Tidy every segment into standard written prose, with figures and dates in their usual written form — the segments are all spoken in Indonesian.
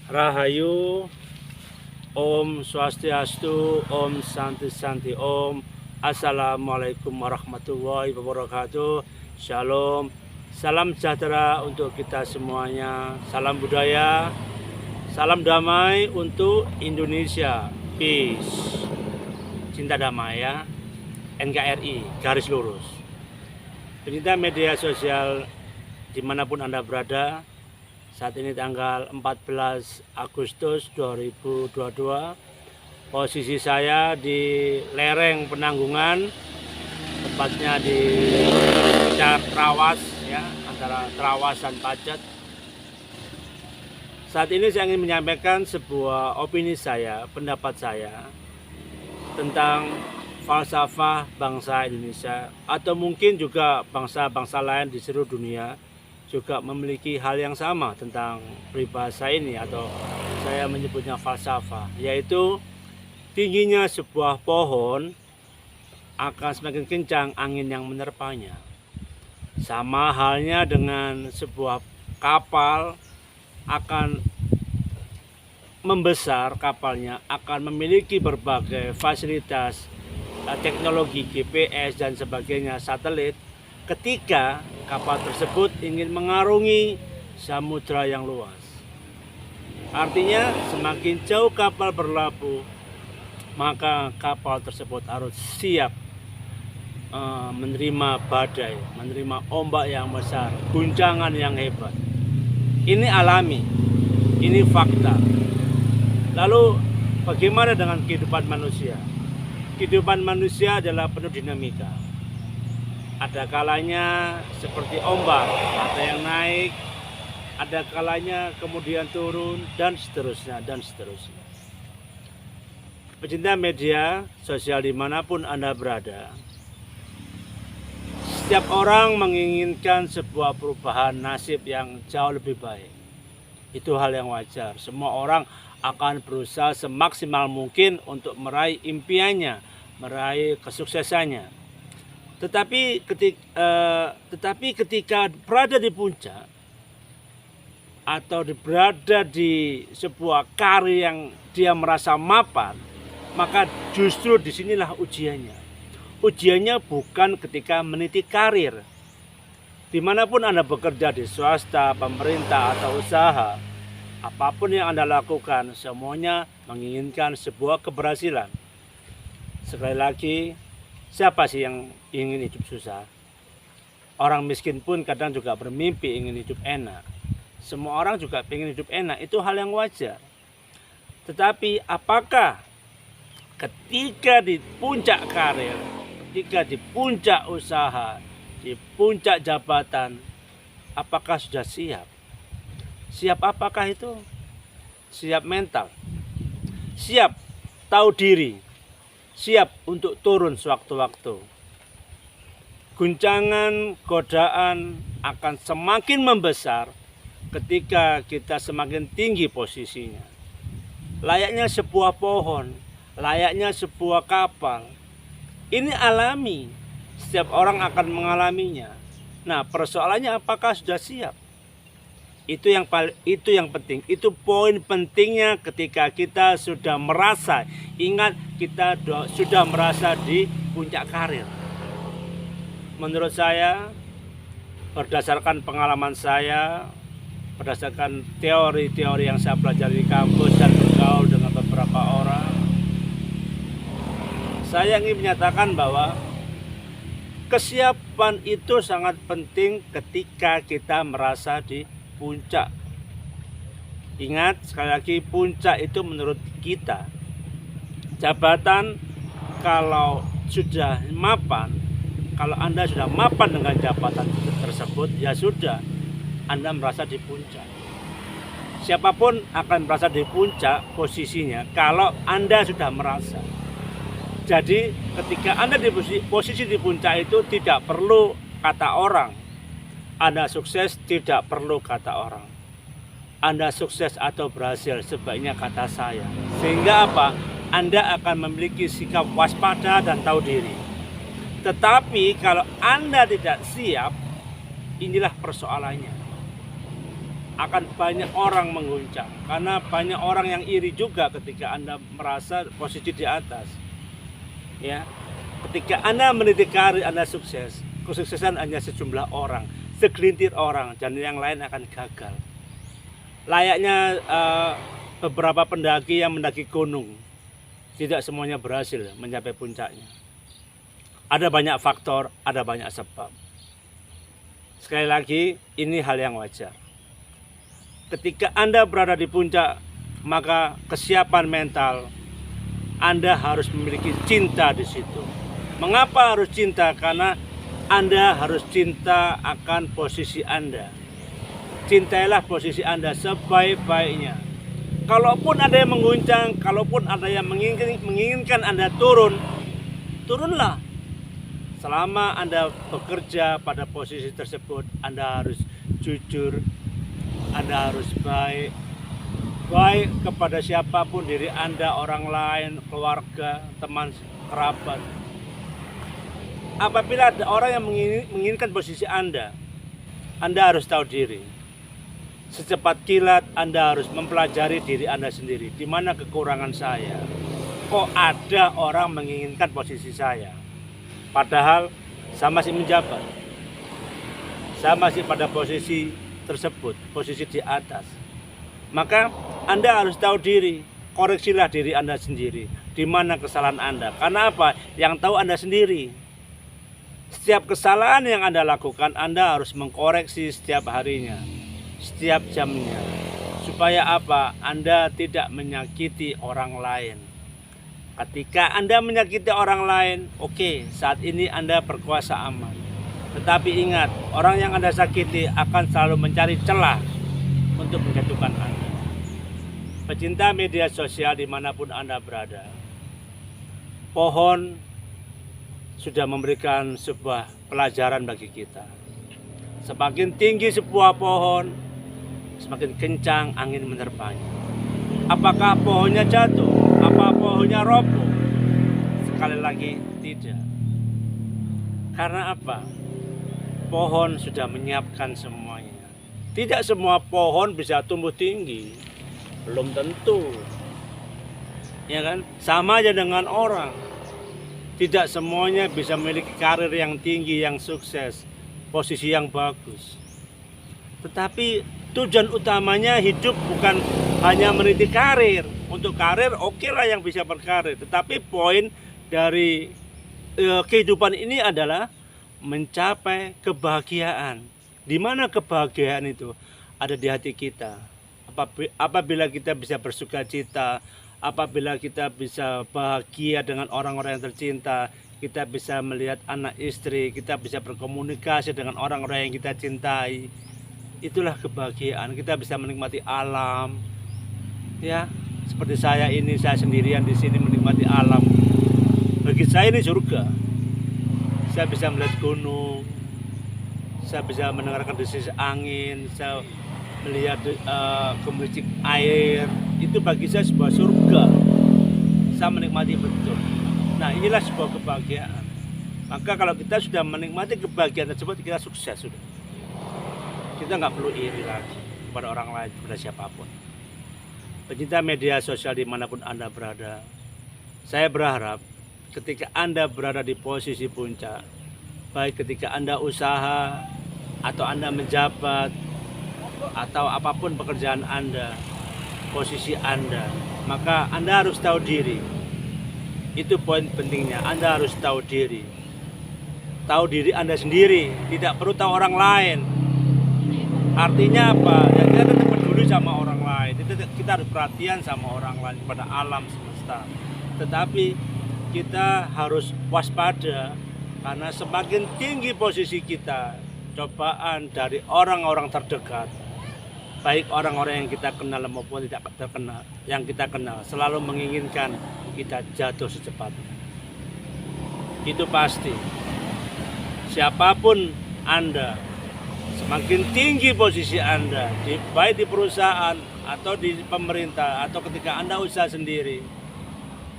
Rahayu, Om Swastiastu, Om Santi Santi Om. Assalamualaikum warahmatullahi wabarakatuh. Shalom. Salam sejahtera untuk kita semuanya. Salam budaya. Salam damai untuk Indonesia. Peace. Cinta damai ya. NKRI garis lurus. Pencinta media sosial dimanapun Anda berada. Saat ini tanggal 14 Agustus 2022. Posisi saya di lereng Penanggungan, tepatnya di sekitar Trawas ya, antara Trawas dan Pacet. Saat ini saya ingin menyampaikan sebuah opini saya, pendapat saya tentang falsafah bangsa Indonesia, atau mungkin juga bangsa-bangsa lain di seluruh dunia juga memiliki hal yang sama tentang peribahasa ini, atau saya menyebutnya falsafah, yaitu tingginya sebuah pohon akan semakin kencang angin yang menerpanya. Sama halnya dengan sebuah kapal akan membesar, kapalnya akan memiliki berbagai fasilitas teknologi GPS dan sebagainya, satelit, ketika kapal tersebut ingin mengarungi samudra yang luas. Artinya semakin jauh kapal berlabuh, maka kapal tersebut harus siap menerima badai, menerima ombak yang besar, guncangan yang hebat. Ini alami, ini fakta. Lalu bagaimana dengan kehidupan manusia? Kehidupan manusia adalah penuh dinamika. Ada kalanya seperti ombak, ada yang naik, ada kalanya kemudian turun, dan seterusnya, dan seterusnya. Pecinta media sosial dimanapun Anda berada, setiap orang menginginkan sebuah perubahan nasib yang jauh lebih baik. Itu hal yang wajar. Semua orang akan berusaha semaksimal mungkin untuk meraih impiannya, meraih kesuksesannya. Tetapi ketika berada di puncak atau berada di sebuah karir yang dia merasa mapan, maka justru disinilah ujiannya. Ujiannya bukan ketika meniti karir. Dimanapun Anda bekerja, di swasta, pemerintah, atau usaha, apapun yang Anda lakukan, semuanya menginginkan sebuah keberhasilan. Sekali lagi, siapa sih yang ingin hidup susah? Orang miskin pun kadang juga bermimpi ingin hidup enak. Semua orang juga ingin hidup enak, itu hal yang wajar. Tetapi apakah ketika di puncak karir, ketika di puncak usaha, di puncak jabatan, apakah sudah siap? Siap apakah itu? Siap mental, siap tahu diri, siap untuk turun sewaktu-waktu. Guncangan, godaan akan semakin membesar ketika kita semakin tinggi posisinya. Layaknya sebuah pohon, layaknya sebuah kapal. Ini alami, setiap orang akan mengalaminya. Nah, persoalannya apakah sudah siap? Itu yang penting. Itu poin pentingnya ketika kita sudah merasa, ingat, kita sudah merasa di puncak karir. Menurut saya, berdasarkan pengalaman saya, berdasarkan teori-teori yang saya pelajari di kampus dan bergaul dengan beberapa orang, saya ingin menyatakan bahwa kesiapan itu sangat penting ketika kita merasa di puncak. Ingat, sekali lagi, puncak itu menurut kita. Jabatan kalau sudah mapan, kalau Anda sudah mapan dengan jabatan tersebut, ya sudah, Anda merasa di puncak. Siapapun akan merasa di puncak posisinya kalau Anda sudah merasa. Jadi ketika Anda di posisi di puncak itu tidak perlu kata orang. Anda sukses tidak perlu kata orang. Anda sukses atau berhasil sebaiknya kata saya. Sehingga apa? Anda akan memiliki sikap waspada dan tahu diri. Tetapi kalau Anda tidak siap, inilah persoalannya. akan banyak orang mengguncang, karena banyak orang yang iri juga ketika Anda merasa posisi di atas. Ya, ketika Anda meniti karir, Anda sukses, kesuksesan hanya sejumlah orang, segelintir orang, dan yang lain akan gagal. Layaknya beberapa pendaki yang mendaki gunung, tidak semuanya berhasil mencapai puncaknya. Ada banyak faktor, ada banyak sebab. Sekali lagi, ini hal yang wajar. Ketika Anda berada di puncak, maka kesiapan mental Anda harus memiliki cinta di situ. Mengapa harus cinta? Karena Anda harus cinta akan posisi Anda. Cintailah posisi Anda sebaik-baiknya. Kalaupun ada yang mengguncang, kalaupun ada yang menginginkan Anda turun, turunlah. Selama Anda bekerja pada posisi tersebut, Anda harus jujur, Anda harus baik kepada siapapun, diri Anda, orang lain, keluarga, teman, kerabat. Apabila ada orang yang menginginkan posisi Anda harus tahu diri. Secepat kilat Anda harus mempelajari diri Anda sendiri. Di mana kekurangan saya? Kok ada orang menginginkan posisi saya? Padahal saya masih menjabat, saya masih pada posisi tersebut, posisi di atas. Maka Anda harus tahu diri, koreksilah diri Anda sendiri. Di mana kesalahan Anda? Karena apa? Yang tahu Anda sendiri. Setiap kesalahan yang Anda lakukan, Anda harus mengkoreksi setiap harinya, setiap jamnya. Supaya apa? Anda tidak menyakiti orang lain. Ketika Anda menyakiti orang lain, oke, saat ini Anda berkuasa aman. Tetapi ingat, orang yang Anda sakiti akan selalu mencari celah untuk menjatuhkan Anda. Pecinta media sosial dimanapun Anda berada, pohon sudah memberikan sebuah pelajaran bagi kita. Semakin tinggi sebuah pohon, semakin kencang angin menerpanya. Apakah pohonnya jatuh? Apa pohonnya roboh? Sekali lagi, tidak. Karena apa? Pohon sudah menyiapkan semuanya. Tidak semua pohon bisa tumbuh tinggi. Belum tentu. Ya kan? Sama aja dengan orang. Tidak semuanya bisa memiliki karir yang tinggi, yang sukses, posisi yang bagus. Tetapi tujuan utamanya hidup bukan hanya meniti karir. Untuk karir oke lah yang bisa berkarir, tetapi poin dari kehidupan ini adalah mencapai kebahagiaan. Di mana kebahagiaan itu ada di hati kita. Apabila kita bisa bersuka cita, apabila kita bisa bahagia dengan orang-orang yang tercinta, kita bisa melihat anak istri, kita bisa berkomunikasi dengan orang-orang yang kita cintai. Itulah kebahagiaan. Kita bisa menikmati alam. Ya, seperti saya ini, saya sendirian di sini menikmati alam. Bagi saya ini surga. Saya bisa melihat gunung, saya bisa mendengarkan desir angin, saya melihat gemericik air. Itu bagi saya sebuah surga. Saya menikmati betul. Nah, inilah sebuah kebahagiaan. Maka kalau kita sudah menikmati kebahagiaan tersebut, kita sukses sudah. Kita nggak perlu iri lagi kepada orang lain, kepada siapapun. Pecinta media sosial dimanapun Anda berada, saya berharap ketika Anda berada di posisi puncak, baik ketika Anda usaha atau Anda menjabat atau apapun pekerjaan Anda, posisi Anda, maka Anda harus tahu diri. Itu poin pentingnya. Anda harus tahu diri. Tahu diri Anda sendiri, tidak perlu tahu orang lain. Artinya apa? Ya, kita tetap peduli sama orang lain. Kita harus perhatian sama orang lain, pada alam semesta. Tetapi kita harus waspada, karena semakin tinggi posisi kita, cobaan dari orang-orang terdekat, baik orang-orang yang kita kenal maupun tidak terkenal, yang kita kenal, selalu menginginkan kita jatuh secepatnya. Itu pasti. Siapapun Anda, semakin tinggi posisi Anda, baik di perusahaan atau di pemerintah atau ketika Anda usaha sendiri,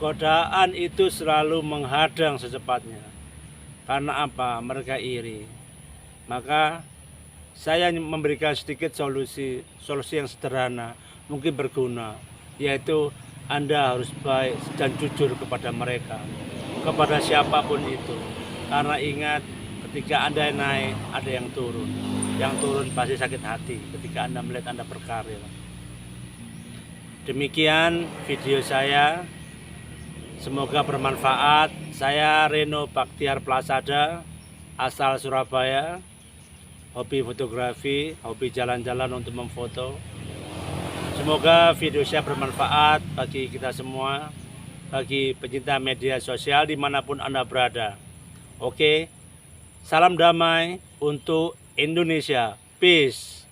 godaan itu selalu menghadang secepatnya. Karena apa? Mereka iri. Maka saya memberikan sedikit solusi yang sederhana, mungkin berguna, yaitu Anda harus baik dan jujur kepada mereka, kepada siapapun itu. Karena ingat, ketika Anda naik, ada yang turun. Yang turun pasti sakit hati ketika Anda melihat Anda berkarir. Demikian video saya, semoga bermanfaat. Saya Reno Baktiar Plasada, asal Surabaya, hobi fotografi, hobi jalan-jalan untuk memfoto. Semoga video saya bermanfaat bagi kita semua, bagi pecinta media sosial dimanapun Anda berada. Oke, salam damai untuk Indonesia. Peace.